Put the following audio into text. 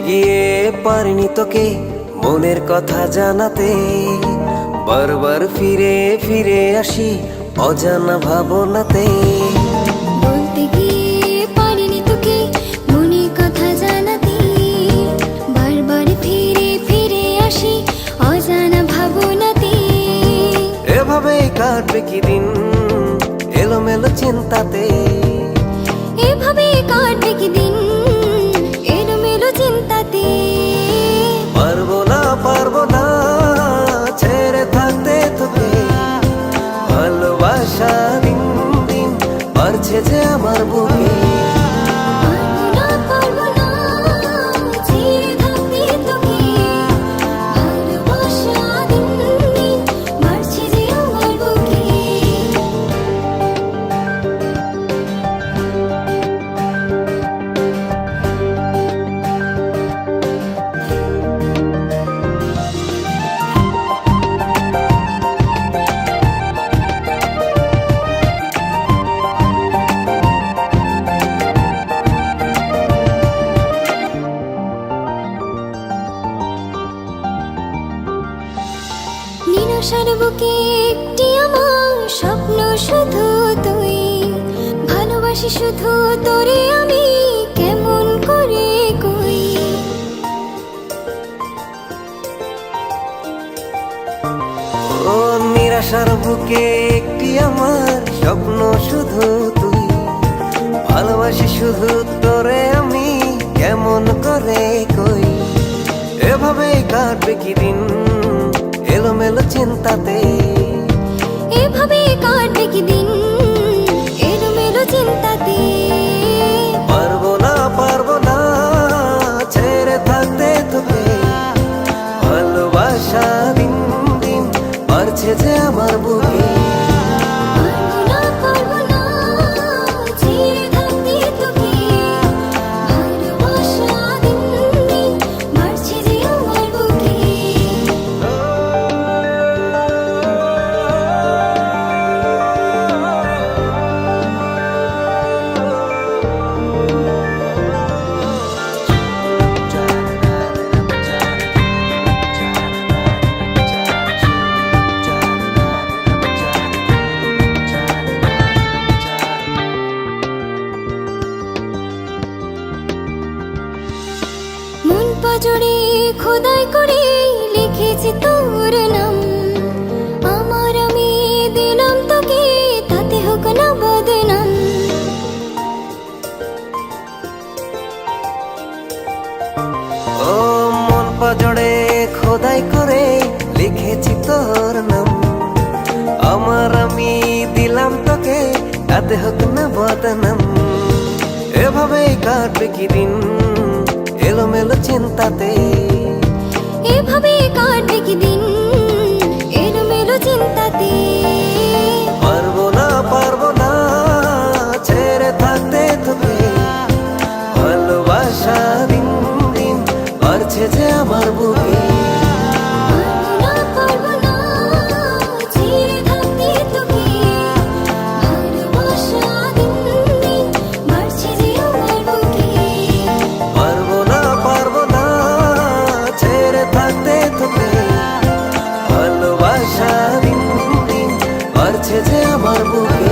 গিয়ে পারিনি তোকে মনের কথা জানাতে, বারবার ফিরে ফিরে আসি অজানা ভাবনাতে। বলতে গিয়ে পারিনি তোকে মনের কথা জানাতে, বারবার ফিরে ফিরে আসি অজানা ভাবনাতে। এভাবেই কাটবে কি দিন এলোমেলো চিন্তাতে, এভাবে কাটবে কি দিন এলোমেলো চিন্তাতে। পারবো না ছেড়ে থাকতে তোকে, ভালোবাসা দিন দিন বাড়ছে যে আমার বুকে। পারবো না ছেড়ে থাকতে তোকে, ভালোবাসা দিন দিন বাড়ছে যে আমার বুকে। নিরাশার বুকে একটি আমার স্বপ্ন শুধু তুই, ভালোবাসি শুধু তোরে আমি কেমন করে কই। ও নিরাশার বুকে একটি আমার স্বপ্ন শুধু তুই, ভালোবাসি শুধু তোরে আমি কেমন করে কই। এভাবেই কাটবে কি দিন এলোমেলো চিন্তাতে, এভাবে কাটবে কি দিন এলোমেলো চিন্তাতে। পারবো না ছেড়ে থাকতে তোকে, ভালোবাসা দিন দিন বাড়ছে যে আমার বুকে। পারবো না ছেড়ে থাকতে তোকে, ভালোবাসা দিন দিন বাড়ছে যে আমার বুকে। মন পাজরে খোদাই করে লিখেছি তোর নাম, আমার আমি দিলাম তোকে তাতে হোক না বদনাম। ও মন পাজড়ে খোদাই করে লিখেছি তোর নাম, আমার আমি দিলাম তোকে তাতে হোক না বদনাম। এভাবেই কাটবে কি দিন এলোমেলো চিন্তাতে, এভাবে কাটবে কি দিন এলোমেলো চিন্তাতে। পারবো না ছেড়ে থাকতে তোকে, ভালোবাসা দিন দিন বাড়ছে যে আমার বুকে। পারবো না ছেড়ে থাকতে তোকে, ভালোবাসা দিন দিন বাড়ছে যে আমার বুকে। পারবো না ছেড়ে থাকতে তোকে, ভালোবাসা দিন দিন বাড়ছে যে আমার বুকে।